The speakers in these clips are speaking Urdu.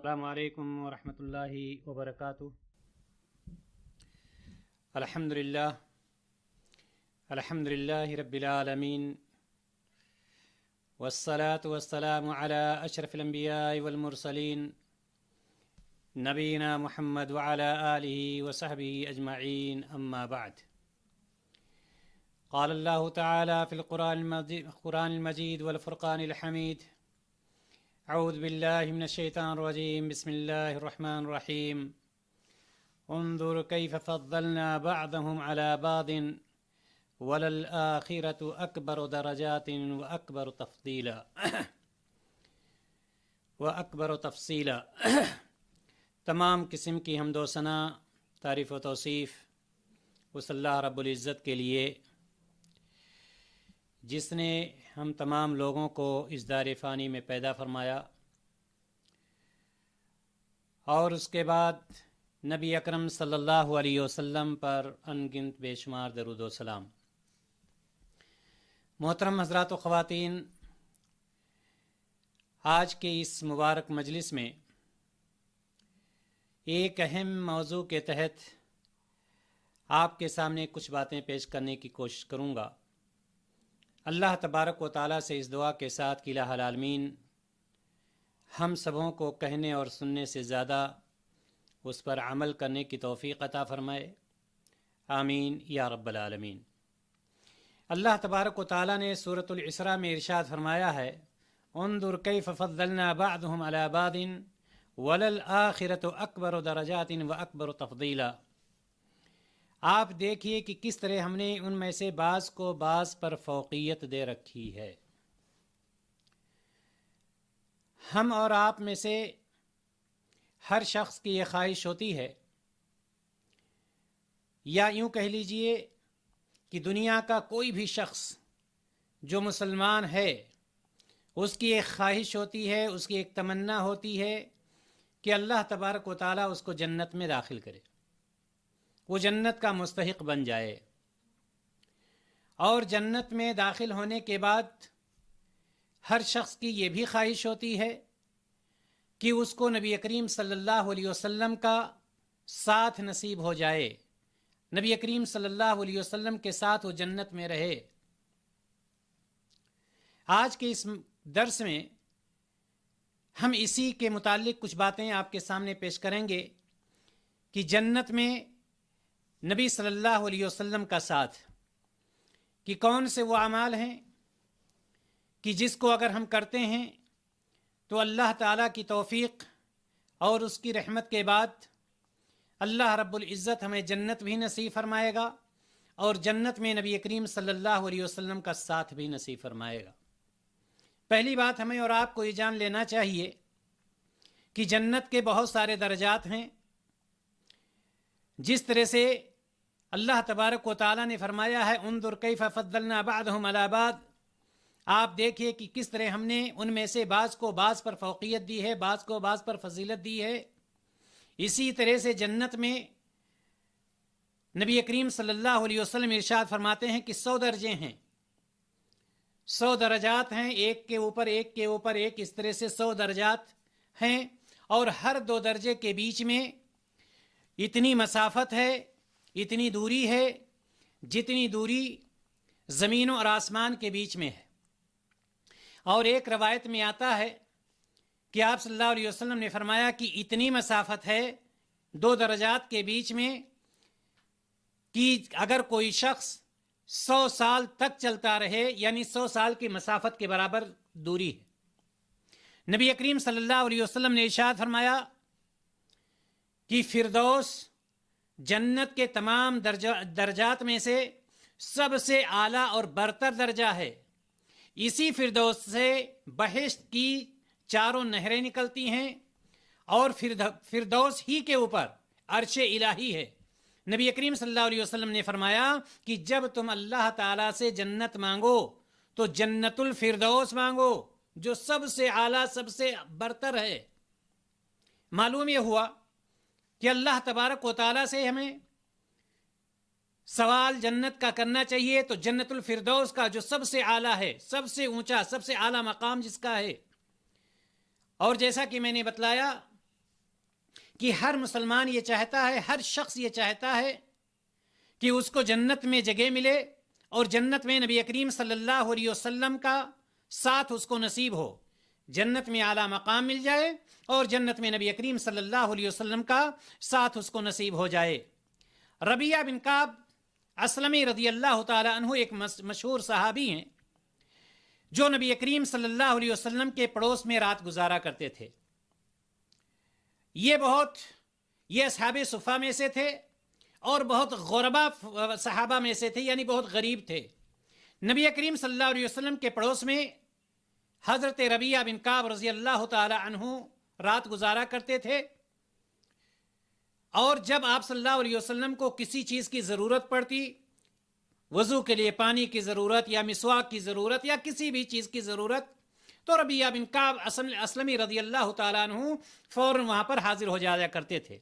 السلام علیکم ورحمۃ اللہ وبرکاتہ۔ الحمد للہ رب العالمین، والصلاة والسلام علی اشرف الانبیاء والمرسلین، نبینا محمد وعلی آلہ وصحبہ اجمعین، اما بعد۔ قال اللہ تعالی فی القرآن المجید والفرقان الحمید، اعوذ باللہ من الشیطان الرجیم، بسم اللہ الرحمن الرحیم، انظر کیف فضلنا بعضهم على بعض وللآخرة اکبر درجات واکبر تفصیلا۔ تمام قسم کی حمد و ثنا، تعریف و توصیف اس اللہ رب العزت کے لیے جس نے ہم تمام لوگوں کو اس دار فانی میں پیدا فرمایا، اور اس کے بعد نبی اکرم صلی اللہ علیہ وسلم پر ان گنت بے شمار درود و سلام۔ محترم حضرات و خواتین، آج کے اس مبارک مجلس میں ایک اہم موضوع کے تحت آپ کے سامنے کچھ باتیں پیش کرنے کی کوشش کروں گا۔ اللہ تبارک و تعالیٰ سے اس دعا کے ساتھ کہ الہ العالمین ہم سبوں کو کہنے اور سننے سے زیادہ اس پر عمل کرنے کی توفیق عطا فرمائے، آمین یا رب العالمین۔ اللہ تبارک و تعالیٰ نے سورۃ الاسراء میں ارشاد فرمایا ہے، انظر کیف فضلنا بعضهم علی بعض وللآخرۃ اکبر درجات واکبر تفضیلا۔ آپ دیکھیے کہ کس طرح ہم نے ان میں سے بعض کو بعض پر فوقیت دے رکھی ہے۔ ہم اور آپ میں سے ہر شخص کی یہ خواہش ہوتی ہے، یا یوں کہہ لیجئے کہ دنیا کا کوئی بھی شخص جو مسلمان ہے، اس کی ایک خواہش ہوتی ہے، اس کی ایک تمنا ہوتی ہے کہ اللہ تبارک و تعالیٰ اس کو جنت میں داخل کرے، وہ جنت کا مستحق بن جائے۔ اور جنت میں داخل ہونے کے بعد ہر شخص کی یہ بھی خواہش ہوتی ہے کہ اس کو نبی کریم صلی اللہ علیہ وسلم کا ساتھ نصیب ہو جائے، نبی کریم صلی اللہ علیہ وسلم کے ساتھ وہ جنت میں رہے۔ آج کے اس درس میں ہم اسی کے متعلق کچھ باتیں آپ کے سامنے پیش کریں گے کہ جنت میں نبی صلی اللہ علیہ وسلم کا ساتھ، کہ کون سے وہ اعمال ہیں کہ جس کو اگر ہم کرتے ہیں تو اللہ تعالیٰ کی توفیق اور اس کی رحمت کے بعد اللہ رب العزت ہمیں جنت بھی نصیب فرمائے گا، اور جنت میں نبی کریم صلی اللہ علیہ وسلم کا ساتھ بھی نصیب فرمائے گا۔ پہلی بات ہمیں اور آپ کو یہ جان لینا چاہیے کہ جنت کے بہت سارے درجات ہیں۔ جس طرح سے اللہ تبارک و تعالیٰ نے فرمایا ہے، انظر کیف فضلنا بعضهم علی بعض، آپ دیکھیے کہ کس طرح ہم نے ان میں سے بعض کو بعض پر فوقیت دی ہے، بعض کو بعض پر فضیلت دی ہے۔ اسی طرح سے جنت میں نبی کریم صلی اللہ علیہ وسلم ارشاد فرماتے ہیں کہ 100 درجے ہیں، 100 درجات ہیں، ایک کے اوپر ایک کے اوپر ایک، اس طرح سے 100 درجات ہیں، اور ہر 2 درجے کے بیچ میں اتنی مسافت ہے، اتنی دوری ہے جتنی دوری زمینوں اور آسمان کے بیچ میں ہے۔ اور ایک روایت میں آتا ہے کہ آپ صلی اللہ علیہ وسلم نے فرمایا کہ اتنی مسافت ہے 2 درجات کے بیچ میں کہ اگر کوئی شخص 100 سال تک چلتا رہے، یعنی 100 سال کی مسافت کے برابر دوری ہے۔ نبی کریم صلی اللہ علیہ وسلم نے ارشاد فرمایا کہ فردوس جنت کے تمام درجات میں سے سب سے اعلیٰ اور برتر درجہ ہے۔ اسی فردوس سے بہشت کی 4 نہریں نکلتی ہیں، اور فردوس ہی کے اوپر عرش الہی ہے۔ نبی کریم صلی اللہ علیہ وسلم نے فرمایا کہ جب تم اللہ تعالیٰ سے جنت مانگو تو جنت الفردوس مانگو، جو سب سے اعلیٰ سب سے برتر ہے۔ معلوم یہ ہوا کہ اللہ تبارک و تعالیٰ سے ہمیں سوال جنت کا کرنا چاہیے، تو جنت الفردوس کا جو سب سے اعلیٰ ہے، سب سے اونچا، سب سے اعلیٰ مقام جس کا ہے۔ اور جیسا کہ میں نے بتلایا کہ ہر مسلمان یہ چاہتا ہے، ہر شخص یہ چاہتا ہے کہ اس کو جنت میں جگہ ملے اور جنت میں نبی کریم صلی اللہ علیہ وسلم کا ساتھ اس کو نصیب ہو، جنت میں اعلیٰ مقام مل جائے اور جنت میں نبی کریم صلی اللہ علیہ وسلم کا ساتھ اس کو نصیب ہو جائے۔ ربیعہ بن کعب اسلمی رضی اللہ تعالی عنہ ایک مشہور صحابی ہیں جو نبی کریم صلی اللہ علیہ وسلم کے پڑوس میں رات گزارا کرتے تھے۔ یہ اصحاب صفہ میں سے تھے اور بہت غربا صحابہ میں سے تھے، یعنی بہت غریب تھے۔ نبی کریم صلی اللہ علیہ وسلم کے پڑوس میں حضرت ربیعہ بن کعب رضی اللہ تعالی عنہ رات گزارا کرتے تھے، اور جب آپ صلی اللہ علیہ وسلم کو کسی چیز کی ضرورت پڑتی، وضو کے لیے پانی کی ضرورت یا مسواک کی ضرورت یا کسی بھی چیز کی ضرورت، تو ربیعہ بن کعب اسلمی رضی اللہ تعالیٰ عنہ فوراً وہاں پر حاضر ہو جایا کرتے تھے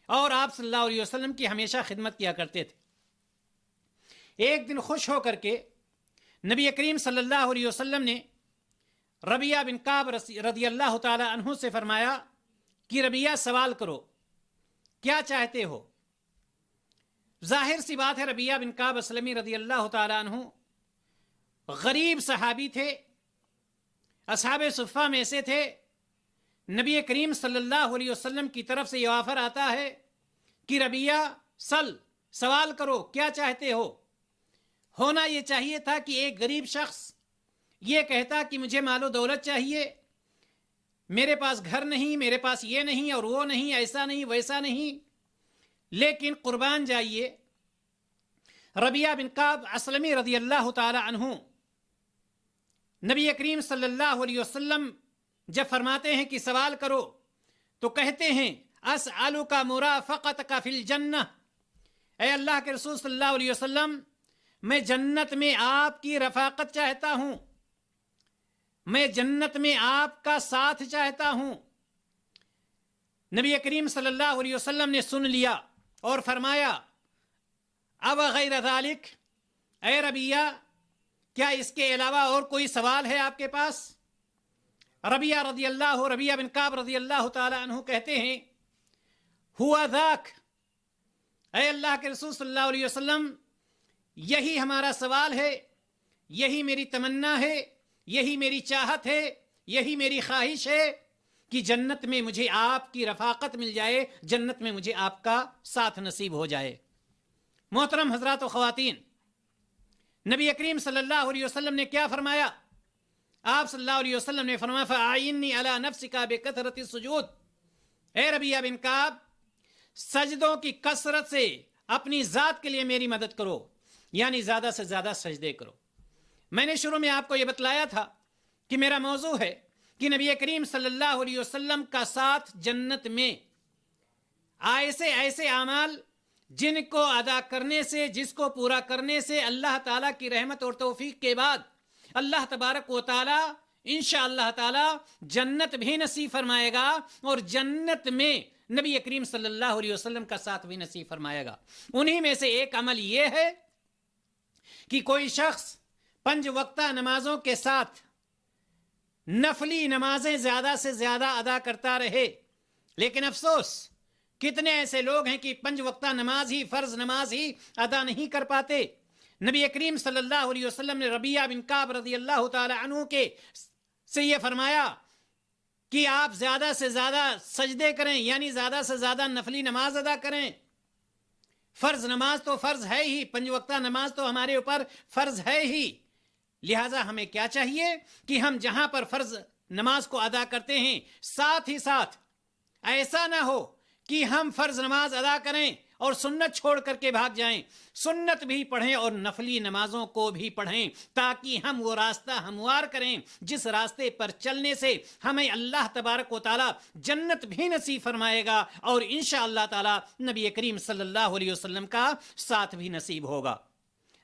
اور آپ صلی اللہ علیہ وسلم کی ہمیشہ خدمت کیا کرتے تھے۔ ایک دن خوش ہو کر کے نبی کریم صلی اللہ علیہ وسلم نے ربیعہ بن کعب رضی اللہ تعالیٰ عنہ سے فرمایا کہ ربیعہ سوال کرو، کیا چاہتے ہو؟ ظاہر سی بات ہے ربیعہ بن کعب اسلمی رضی اللہ تعالیٰ عنہ غریب صحابی تھے، اصحاب صفہ میں سے تھے۔ نبی کریم صلی اللہ علیہ وسلم کی طرف سے یہ آفر آتا ہے کہ ربیعہ سوال کرو، کیا چاہتے ہو؟ ہونا یہ چاہیے تھا کہ ایک غریب شخص یہ کہتا کہ مجھے مال و دولت چاہیے، میرے پاس گھر نہیں، میرے پاس یہ نہیں اور وہ نہیں، ایسا نہیں ویسا نہیں، لیکن قربان جائیے ربیعہ بن کعب اسلمی رضی اللہ تعالی عنہ نبی کریم صلی اللہ علیہ وسلم جب فرماتے ہیں کہ سوال کرو تو کہتے ہیں اسألک مرافقتک فی الجنہ، اے اللہ کے رسول صلی اللہ علیہ وسلم میں جنت میں آپ کی رفاقت چاہتا ہوں، میں جنت میں آپ کا ساتھ چاہتا ہوں۔ نبی کریم صلی اللہ علیہ وسلم نے سن لیا اور فرمایا اب غیر ذالک، اے ربیعہ کیا اس کے علاوہ اور کوئی سوال ہے آپ کے پاس؟ ربیعہ بن کعب رضی اللہ تعالی عنہ کہتے ہیں ہوا ذاک، اے اللہ کے رسول صلی اللہ علیہ وسلم یہی ہمارا سوال ہے، یہی میری تمنا ہے، یہی میری چاہت ہے، یہی میری خواہش ہے کہ جنت میں مجھے آپ کی رفاقت مل جائے، جنت میں مجھے آپ کا ساتھ نصیب ہو جائے۔ محترم حضرات و خواتین، نبی کریم صلی اللہ علیہ وسلم نے کیا فرمایا؟ آپ صلی اللہ علیہ وسلم نے فرمایا فَأَعِنِّي عَلَى نَفْسِكَ بِكَثْرَةِ السُّجُودِ، اے ربیعہ بن کعب سجدوں کی کثرت سے اپنی ذات کے لیے میری مدد کرو، یعنی زیادہ سے زیادہ سجدے کرو۔ میں نے شروع میں آپ کو یہ بتلایا تھا کہ میرا موضوع ہے کہ نبی کریم صلی اللہ علیہ وسلم کا ساتھ جنت میں ایسے اعمال جن کو ادا کرنے سے، جس کو پورا کرنے سے اللہ تعالیٰ کی رحمت اور توفیق کے بعد اللہ تبارک و تعالیٰ انشاءاللہ تعالیٰ جنت بھی نصیب فرمائے گا اور جنت میں نبی کریم صلی اللہ علیہ وسلم کا ساتھ بھی نصیب فرمائے گا۔ انہی میں سے ایک عمل یہ ہے کہ کوئی شخص 5 وقتہ نمازوں کے ساتھ نفلی نمازیں زیادہ سے زیادہ ادا کرتا رہے، لیکن افسوس کتنے ایسے لوگ ہیں کہ 5 وقتہ نماز ہی، فرض نماز ہی ادا نہیں کر پاتے۔ نبی کریم صلی اللہ علیہ وسلم نے ربیعہ بن کعب رضی اللہ تعالی عنہ سے یہ فرمایا کہ آپ زیادہ سے زیادہ سجدے کریں، یعنی زیادہ سے زیادہ نفلی نماز ادا کریں۔ فرض نماز تو فرض ہے ہی، 5 وقتہ نماز تو ہمارے اوپر فرض ہے ہی، لہٰذا ہمیں کیا چاہیے کہ ہم جہاں پر فرض نماز کو ادا کرتے ہیں ساتھ ہی ساتھ ایسا نہ ہو کہ ہم فرض نماز ادا کریں اور سنت چھوڑ کر کے بھاگ جائیں، سنت بھی پڑھیں اور نفلی نمازوں کو بھی پڑھیں، تاکہ ہم وہ راستہ ہموار کریں جس راستے پر چلنے سے ہمیں اللہ تبارک و تعالی جنت بھی نصیب فرمائے گا اور انشاءاللہ تعالی نبی کریم صلی اللہ علیہ وسلم کا ساتھ بھی نصیب ہوگا۔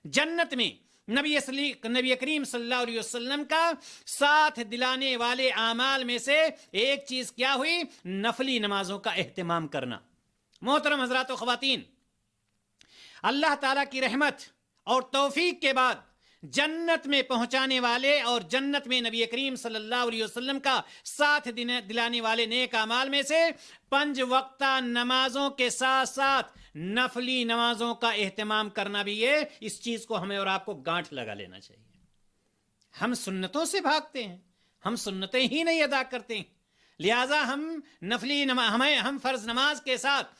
جنت میں نبی کریم صلی اللہ علیہ وسلم کا ساتھ دلانے والے اعمال میں سے ایک چیز کیا ہوئی؟ نفلی نمازوں کا اہتمام کرنا۔ محترم حضرات و خواتین، اللہ تعالیٰ کی رحمت اور توفیق کے بعد جنت میں پہنچانے والے اور جنت میں نبی کریم صلی اللہ علیہ وسلم کا ساتھ دلانے والے نیک اعمال میں سے 5 وقتہ نمازوں کے ساتھ ساتھ نفلی نمازوں کا اہتمام کرنا بھی ہے. اس چیز کو ہمیں اور آپ کو گانٹھ لگا لینا چاہیے. ہم سنتوں سے بھاگتے ہیں, ہم سنتیں ہی نہیں ادا کرتے ہیں, لہذا ہم فرض نماز کے ساتھ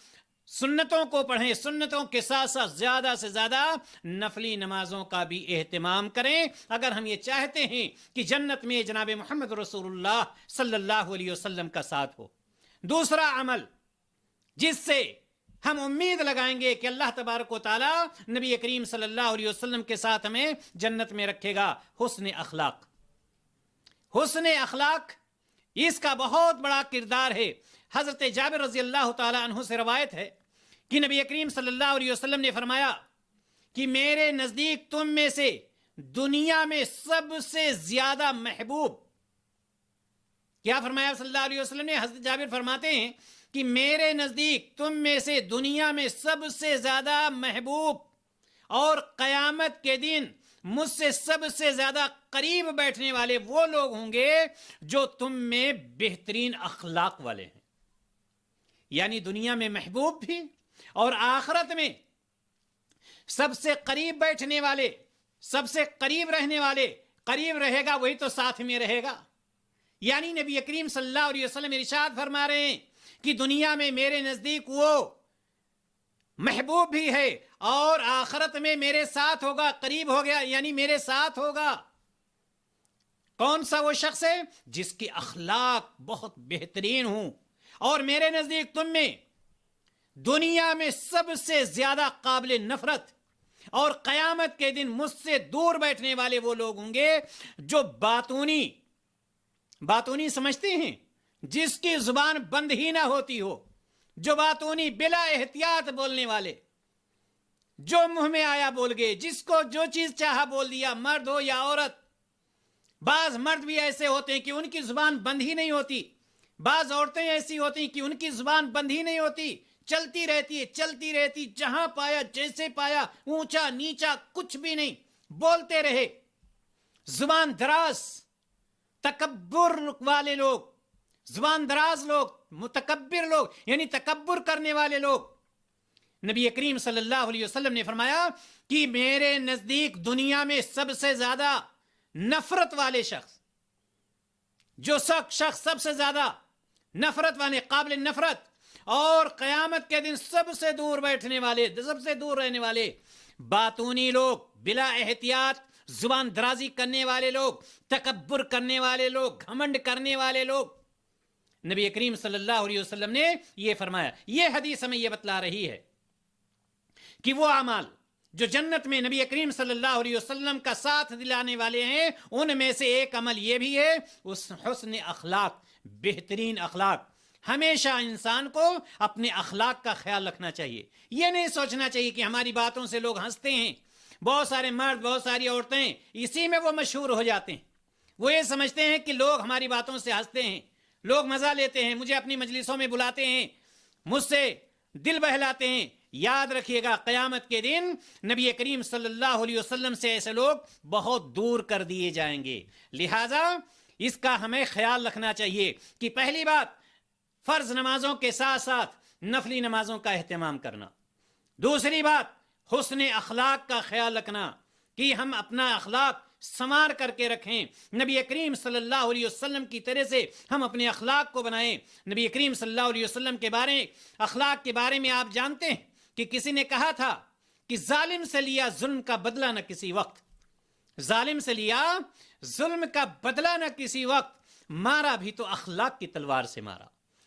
سنتوں کو پڑھیں, سنتوں کے ساتھ ساتھ زیادہ سے زیادہ نفلی نمازوں کا بھی اہتمام کریں, اگر ہم یہ چاہتے ہیں کہ جنت میں جناب محمد رسول اللہ صلی اللہ علیہ وسلم کا ساتھ ہو. دوسرا عمل جس سے ہم امید لگائیں گے کہ اللہ تبارک و تعالی نبی کریم صلی اللہ علیہ وسلم کے ساتھ ہمیں جنت میں رکھے گا, حسن اخلاق. حسن اخلاق اس کا بہت بڑا کردار ہے. حضرت جابر رضی اللہ تعالی عنہ سے روایت ہے کہ نبی کریم صلی اللہ علیہ وسلم نے فرمایا کہ میرے نزدیک تم میں سے دنیا میں سب سے زیادہ محبوب, کیا فرمایا صلی اللہ علیہ وسلم نے؟ حضرت جابر فرماتے ہیں کہ میرے نزدیک تم میں سے دنیا میں سب سے زیادہ محبوب اور قیامت کے دن مجھ سے سب سے زیادہ قریب بیٹھنے والے وہ لوگ ہوں گے جو تم میں بہترین اخلاق والے ہیں. یعنی دنیا میں محبوب بھی اور آخرت میں سب سے قریب بیٹھنے والے, سب سے قریب رہنے والے. قریب رہے گا وہی تو ساتھ میں رہے گا. یعنی نبی کریم صلی اللہ علیہ وسلم ارشاد فرما رہے ہیں کہ دنیا میں میرے نزدیک وہ محبوب بھی ہے اور آخرت میں میرے ساتھ ہوگا, قریب ہو گیا یعنی میرے ساتھ ہوگا. کون سا وہ شخص ہے؟ جس کی اخلاق بہت بہترین ہوں. اور میرے نزدیک تم میں دنیا میں سب سے زیادہ قابل نفرت اور قیامت کے دن مجھ سے دور بیٹھنے والے وہ لوگ ہوں گے جو باتونی سمجھتے ہیں, جس کی زبان بند ہی نہ ہوتی ہو, جو باتونی بلا احتیاط بولنے والے, جو منہ میں آیا بول گئے, جس کو جو چیز چاہا بول دیا, مرد ہو یا عورت. بعض مرد بھی ایسے ہوتے ہیں کہ ان کی زبان بند ہی نہیں ہوتی, بعض عورتیں ایسی ہوتی ہیں کہ ان کی زبان بند ہی نہیں ہوتی, چلتی رہتی, جہاں پایا جیسے پایا, اونچا نیچا کچھ بھی نہیں, بولتے رہے. زبان دراز, تکبر والے لوگ, زبان دراز لوگ, متکبر لوگ یعنی تکبر کرنے والے لوگ. نبی کریم صلی اللہ علیہ وسلم نے فرمایا کہ میرے نزدیک دنیا میں سب سے زیادہ نفرت والے شخص, جو شخص سب سے زیادہ نفرت والے, قابل نفرت اور قیامت کے دن سب سے دور بیٹھنے والے, سب سے دور رہنے والے باتونی لوگ, بلا احتیاط زبان درازی کرنے والے لوگ, تکبر کرنے والے لوگ, گھمنڈ کرنے والے لوگ. نبی کریم صلی اللہ علیہ وسلم نے یہ فرمایا. یہ حدیث ہمیں یہ بتلا رہی ہے کہ وہ اعمال جو جنت میں نبی کریم صلی اللہ علیہ وسلم کا ساتھ دلانے والے ہیں, ان میں سے ایک عمل یہ بھی ہے اس حسن اخلاق, بہترین اخلاق. ہمیشہ انسان کو اپنے اخلاق کا خیال رکھنا چاہیے. یہ نہیں سوچنا چاہیے کہ ہماری باتوں سے لوگ ہنستے ہیں. بہت سارے مرد, بہت ساری عورتیں اسی میں وہ مشہور ہو جاتے ہیں. وہ یہ سمجھتے ہیں کہ لوگ ہماری باتوں سے ہنستے ہیں, لوگ مزہ لیتے ہیں, مجھے اپنی مجلسوں میں بلاتے ہیں, مجھ سے دل بہلاتے ہیں. یاد رکھیے گا قیامت کے دن نبی کریم صلی اللہ علیہ وسلم سے ایسے لوگ بہت دور کر دیے جائیں گے. لہذا اس کا ہمیں خیال رکھنا چاہیے کہ پہلی بات فرض نمازوں کے ساتھ ساتھ نفلی نمازوں کا اہتمام کرنا. دوسری بات حسن اخلاق کا خیال رکھنا کہ ہم اپنا اخلاق سنوار کر کے رکھیں. نبی کریم صلی اللہ علیہ وسلم کی طرح سے ہم اپنے اخلاق کو بنائیں. نبی کریم صلی اللہ علیہ وسلم کے اخلاق کے بارے میں آپ جانتے ہیں کہ کسی نے کہا تھا کہ ظالم سے لیا ظلم کا بدلہ نہ کسی وقت, ظالم سے لیا ظلم کا بدلہ نہ کسی وقت, مارا بھی تو اخلاق کی تلوار سے مارا.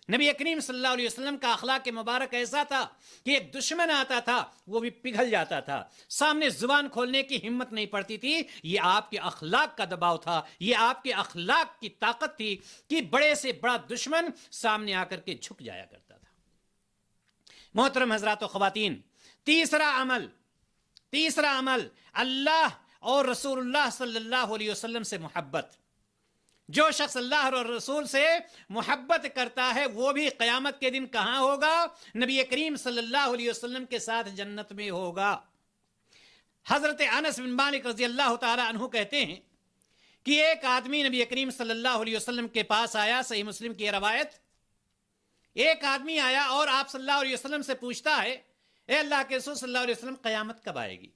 نبی کریم صلی اللہ علیہ وسلم کا اخلاق مبارک ایسا تھا کہ ایک دشمن آتا تھا وہ بھی پگھل جاتا تھا, سامنے زبان کھولنے کی ہمت نہیں پڑتی تھی. یہ آپ کے اخلاق کا دباؤ تھا, یہ آپ کے اخلاق کی طاقت تھی کہ بڑے سے بڑا دشمن سامنے آ کر کے جھک جایا کرتا تھا. محترم حضرات و خواتین, تیسرا عمل اللہ اور رسول اللہ صلی اللہ علیہ وسلم سے محبت. جو شخص اللہ اور رسول سے محبت کرتا ہے وہ بھی قیامت کے دن کہاں ہوگا؟ نبی کریم صلی اللہ علیہ وسلم کے ساتھ جنت میں ہوگا. حضرت انس بن مالک رضی اللہ تعالی عنہ کہتے ہیں کہ ایک آدمی نبی کریم صلی اللہ علیہ وسلم کے پاس آیا، صحیح مسلم کی روایت، ایک آدمی آیا اور آپ صلی اللہ علیہ وسلم سے پوچھتا ہے، اے اللہ کے رسول صلی اللہ علیہ وسلم، قیامت کب آئے گی؟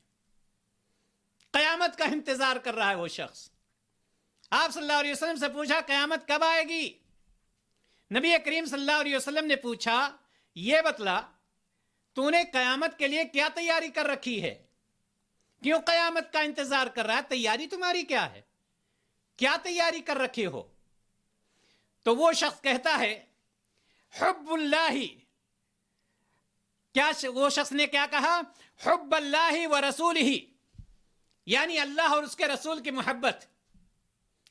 قیامت کا انتظار کر رہا ہے وہ شخص۔ آپ صلی اللہ علیہ وسلم سے پوچھا، قیامت کب آئے گی؟ نبی کریم صلی اللہ علیہ وسلم نے پوچھا، یہ بتلا تو نے قیامت کے لیے کیا تیاری کر رکھی ہے؟ کیوں قیامت کا انتظار کر رہا ہے؟ تیاری تمہاری کیا ہے؟ کیا تیاری کر رکھے ہو؟ تو وہ شخص کہتا ہے، حب اللہ۔ کیا وہ شخص نے کیا کہا؟ حب اللہ و رسولہ، یعنی اللہ اور اس کے رسول کی محبت۔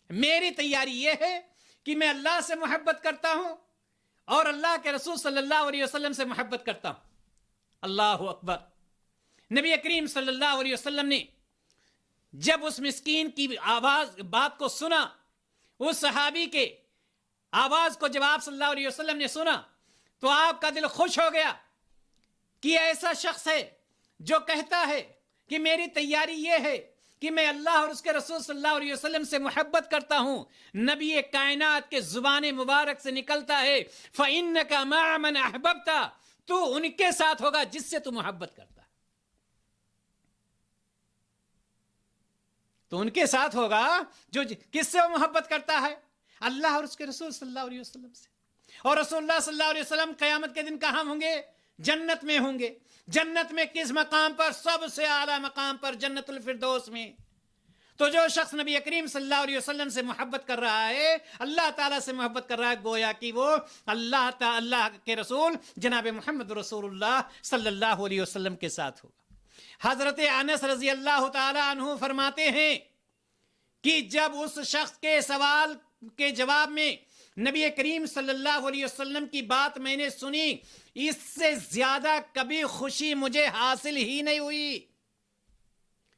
میری تیاری یہ ہے کہ میں اللہ سے محبت کرتا ہوں اور اللہ کے رسول صلی اللہ علیہ وسلم سے محبت کرتا ہوں۔ اللہ اکبر۔ نبی کریم صلی اللہ علیہ وسلم نے جب اس مسکین کی آواز بات کو سنا، اس صحابی کے آواز کو جب آپ صلی اللہ علیہ وسلم نے سنا تو آپ کا دل خوش ہو گیا کہ ایسا شخص ہے جو کہتا ہے کہ میری تیاری یہ ہے کہ میں اللہ اور اس کے رسول صلی اللہ علیہ وسلم سے محبت کرتا ہوں۔ نبی کائنات کے زبان مبارک سے نکلتا ہے، فَإِنَّكَ مَعَ مَنْ أَحْبَبْتَ، تو ان کے ساتھ ہوگا جس سے تو محبت کرتا ہے، تو ان کے ساتھ ہوگا جو کس سے وہ محبت کرتا ہے؟ اللہ اور اس کے رسول صلی اللہ علیہ وسلم سے۔ اور رسول اللہ صلی اللہ علیہ وسلم قیامت کے دن کہاں ہوں گے؟ جنت میں ہوں گے۔ جنت میں کس مقام پر؟ سب سے اعلیٰ مقام پر، جنت الفردوس میں۔ تو جو شخص نبی کریم صلی اللہ علیہ وسلم سے محبت کر رہا ہے، اللہ تعالیٰ سے محبت کر رہا ہے، گویا کہ وہ اللہ کے رسول جناب محمد رسول اللہ صلی اللہ علیہ وسلم کے ساتھ ہوگا۔ حضرت انس رضی اللہ تعالی عنہ فرماتے ہیں کہ جب اس شخص کے سوال کے جواب میں نبی کریم صلی اللہ علیہ وسلم کی بات میں نے سنی، اس سے زیادہ کبھی خوشی مجھے حاصل ہی نہیں ہوئی،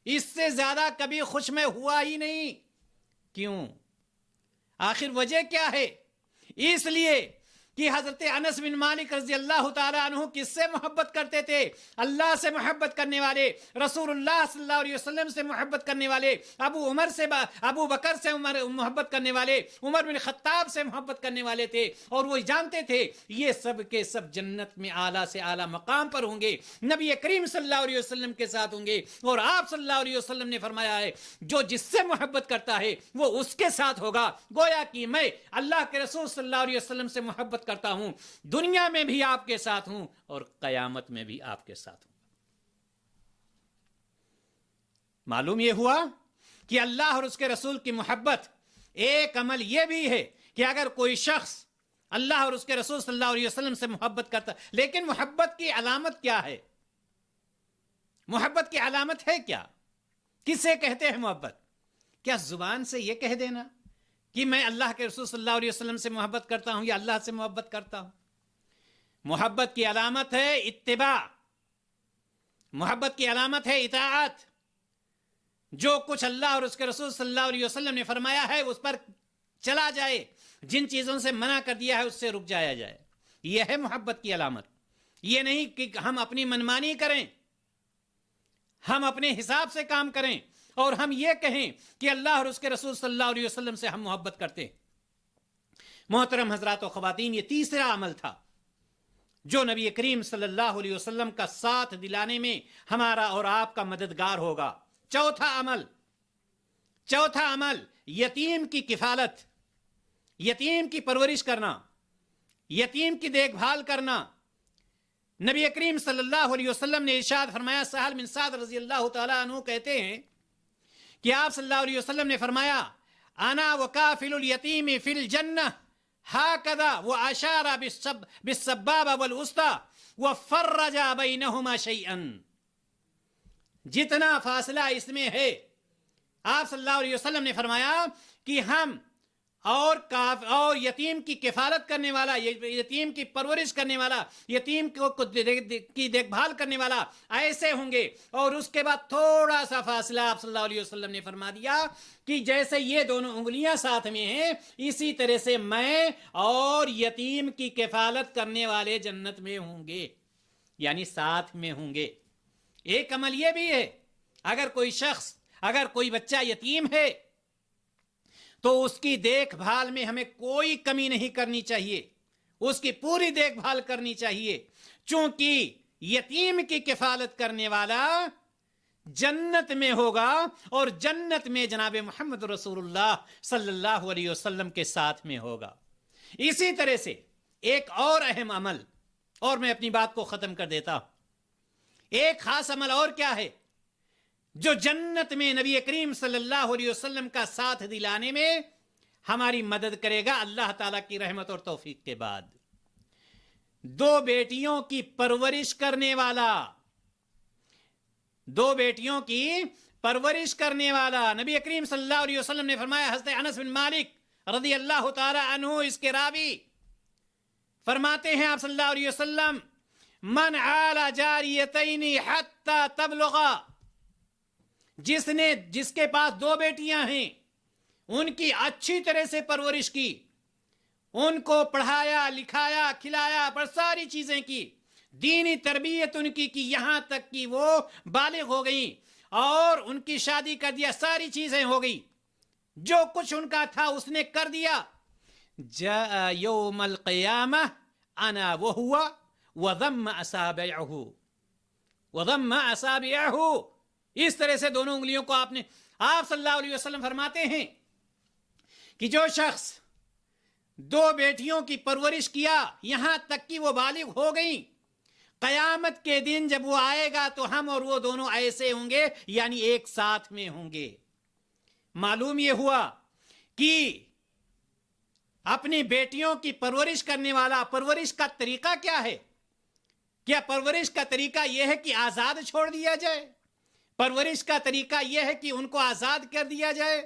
اس سے زیادہ کبھی خوش میں ہوا ہی نہیں۔ کیوں؟ آخر وجہ کیا ہے؟ اس لیے کہ حضرت انس بن مالک رضی اللہ تعالیٰ عنہ کس سے محبت کرتے تھے؟ اللہ سے محبت کرنے والے، رسول اللہ صلی اللہ علیہ وسلم سے محبت کرنے والے، ابو بکر سے محبت کرنے والے، عمر بن خطاب سے محبت کرنے والے تھے، اور وہ جانتے تھے یہ سب کے سب جنت میں اعلیٰ سے اعلیٰ مقام پر ہوں گے، نبی کریم صلی اللہ علیہ وسلم کے ساتھ ہوں گے۔ اور آپ صلی اللہ علیہ وسلم نے فرمایا ہے، جو جس سے محبت کرتا ہے وہ اس کے ساتھ ہوگا۔ گویا کہ میں اللہ کے رسول صلی اللہ علیہ وسلم سے محبت کرتا ہوں، دنیا میں بھی آپ کے ساتھ ہوں اور قیامت میں بھی آپ کے ساتھ ہوں۔ معلوم یہ ہوا کہ اللہ اور اس کے رسول کی محبت ایک عمل یہ بھی ہے کہ اگر کوئی شخص اللہ اور اس کے رسول صلی اللہ علیہ وسلم سے محبت کرتا، لیکن محبت کی علامت کیا ہے؟ محبت کی علامت ہے کیا؟ کسے کہتے ہیں محبت؟ کیا زبان سے یہ کہہ دینا کہ میں اللہ کے رسول صلی اللہ علیہ وسلم سے محبت کرتا ہوں یا اللہ سے محبت کرتا ہوں؟ محبت کی علامت ہے اتباع، محبت کی علامت ہے اطاعت۔ جو کچھ اللہ اور اس کے رسول صلی اللہ علیہ وسلم نے فرمایا ہے اس پر چلا جائے، جن چیزوں سے منع کر دیا ہے اس سے رک جایا جائے، یہ ہے محبت کی علامت۔ یہ نہیں کہ ہم اپنی منمانی کریں، ہم اپنے حساب سے کام کریں اور ہم یہ کہیں کہ اللہ اور اس کے رسول صلی اللہ علیہ وسلم سے ہم محبت کرتے ہیں۔ محترم حضرات و خواتین، یہ تیسرا عمل تھا جو نبی کریم صلی اللہ علیہ وسلم کا ساتھ دلانے میں ہمارا اور آپ کا مددگار ہوگا۔ چوتھا عمل یتیم کی کفالت، یتیم کی پرورش کرنا، یتیم کی دیکھ بھال کرنا۔ نبی کریم صلی اللہ علیہ وسلم نے ارشاد فرمایا، سہل بن سعد رضی اللہ تعالیٰ عنہ کہتے ہیں کہ آپ صلی اللہ علیہ وسلم نے فرمایا، انا وکافل الیتیم فی الجنہ ہاکذا واشار بالسبابہ والوسطی وفرج بینہما شیئا۔ جتنا فاصلہ اس میں ہے، آپ صلی اللہ علیہ وسلم نے فرمایا کہ ہم اور یتیم کی کفالت کرنے والا، یتیم کی پرورش کرنے والا، یتیم کی دیکھ بھال کرنے والا ایسے ہوں گے۔ اور اس کے بعد تھوڑا سا فاصلہ آپ صلی اللہ علیہ وسلم نے فرما دیا کہ جیسے یہ دونوں انگلیاں ساتھ میں ہیں، اسی طرح سے میں اور یتیم کی کفالت کرنے والے جنت میں ہوں گے، یعنی ساتھ میں ہوں گے۔ ایک عمل یہ بھی ہے اگر کوئی شخص، اگر کوئی بچہ یتیم ہے تو اس کی دیکھ بھال میں ہمیں کوئی کمی نہیں کرنی چاہیے، اس کی پوری دیکھ بھال کرنی چاہیے، چونکہ یتیم کی کفالت کرنے والا جنت میں ہوگا اور جنت میں جناب محمد رسول اللہ صلی اللہ علیہ وسلم کے ساتھ میں ہوگا۔ اسی طرح سے ایک اور اہم عمل، اور میں اپنی بات کو ختم کر دیتا ہوں، ایک خاص عمل اور کیا ہے جو جنت میں نبی کریم صلی اللہ علیہ وسلم کا ساتھ دلانے میں ہماری مدد کرے گا اللہ تعالیٰ کی رحمت اور توفیق کے بعد؟ دو بیٹیوں کی پرورش کرنے والا، دو بیٹیوں کی پرورش کرنے والا، نبی کریم صلی اللہ علیہ وسلم نے فرمایا، حضرت انس بن مالک رضی اللہ تعالی عنہ اس کے راوی فرماتے ہیں آپ صلی اللہ علیہ وسلم، من عال جاریتین حتی تبلغا، جس کے پاس دو بیٹیاں ہیں ان کی اچھی طرح سے پرورش کی، ان کو پڑھایا لکھایا کھلایا، پر ساری چیزیں کی، دینی تربیت ان کی یہاں تک کہ وہ بالغ ہو گئی اور ان کی شادی کر دیا، ساری چیزیں ہو گئی، جو کچھ ان کا تھا اس نے کر دیا، جاء یوم القیامہ انا وہو وضم اصابعہ، وضم اصابعہ، اس طرح سے دونوں انگلیوں کو آپ صلی اللہ علیہ وسلم فرماتے ہیں کہ جو شخص دو بیٹیوں کی پرورش کیا یہاں تک کہ وہ بالغ ہو گئیں، قیامت کے دن جب وہ آئے گا تو ہم اور وہ دونوں ایسے ہوں گے، یعنی ایک ساتھ میں ہوں گے۔ معلوم یہ ہوا کہ اپنی بیٹیوں کی پرورش کرنے والا، پرورش کا طریقہ کیا ہے؟ کیا پرورش کا طریقہ یہ ہے کہ آزاد چھوڑ دیا جائے؟ پرورش کا طریقہ یہ ہے کہ ان کو آزاد کر دیا جائے؟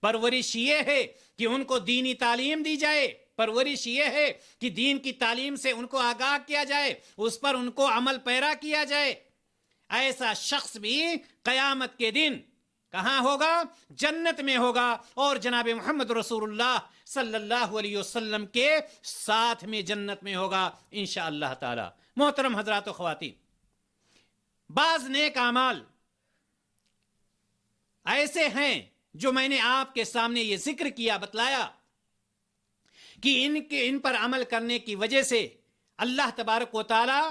پرورش یہ ہے کہ ان کو دینی تعلیم دی جائے، پرورش یہ ہے کہ دین کی تعلیم سے ان کو آگاہ کیا جائے، اس پر ان کو عمل پیرا کیا جائے۔ ایسا شخص بھی قیامت کے دن کہاں ہوگا؟ جنت میں ہوگا اور جناب محمد رسول اللہ صلی اللہ علیہ وسلم کے ساتھ میں جنت میں ہوگا انشاءاللہ تعالی۔ محترم حضرات و خواتین، بعض نیک اعمال ایسے ہیں جو میں نے آپ کے سامنے یہ ذکر کیا، بتلایا کہ ان پر عمل کرنے کی وجہ سے اللہ تبارک و تعالی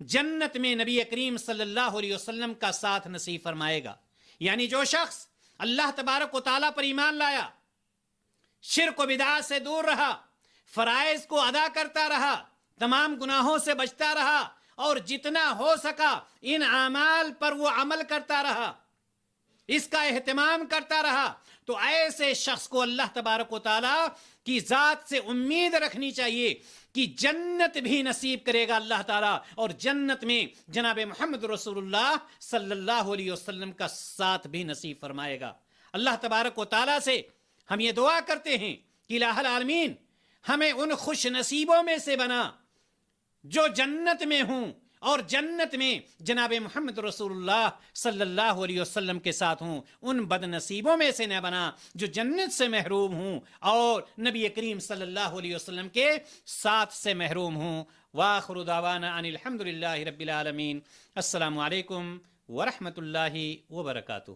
جنت میں نبی کریم صلی اللہ علیہ وسلم کا ساتھ نصیب فرمائے گا۔ یعنی جو شخص اللہ تبارک و تعالی پر ایمان لایا، شرک و بدعات سے دور رہا، فرائض کو ادا کرتا رہا، تمام گناہوں سے بچتا رہا اور جتنا ہو سکا ان اعمال پر وہ عمل کرتا رہا، اس کا اہتمام کرتا رہا، تو ایسے شخص کو اللہ تبارک و تعالیٰ کی ذات سے امید رکھنی چاہیے کہ جنت بھی نصیب کرے گا اللہ تعالیٰ، اور جنت میں جناب محمد رسول اللہ صلی اللہ علیہ وسلم کا ساتھ بھی نصیب فرمائے گا۔ اللہ تبارک و تعالیٰ سے ہم یہ دعا کرتے ہیں کہ الہ العالمین ہمیں ان خوش نصیبوں میں سے بنا جو جنت میں ہوں اور جنت میں جناب محمد رسول اللہ صلی اللہ علیہ وسلم کے ساتھ ہوں، ان بد نصیبوں میں سے نہ بنا جو جنت سے محروم ہوں اور نبی کریم صلی اللہ علیہ وسلم کے ساتھ سے محروم ہوں۔ وآخر دعوانا ان الحمد للہ رب العالمین۔ السلام علیکم ورحمۃ اللہ وبرکاتہ۔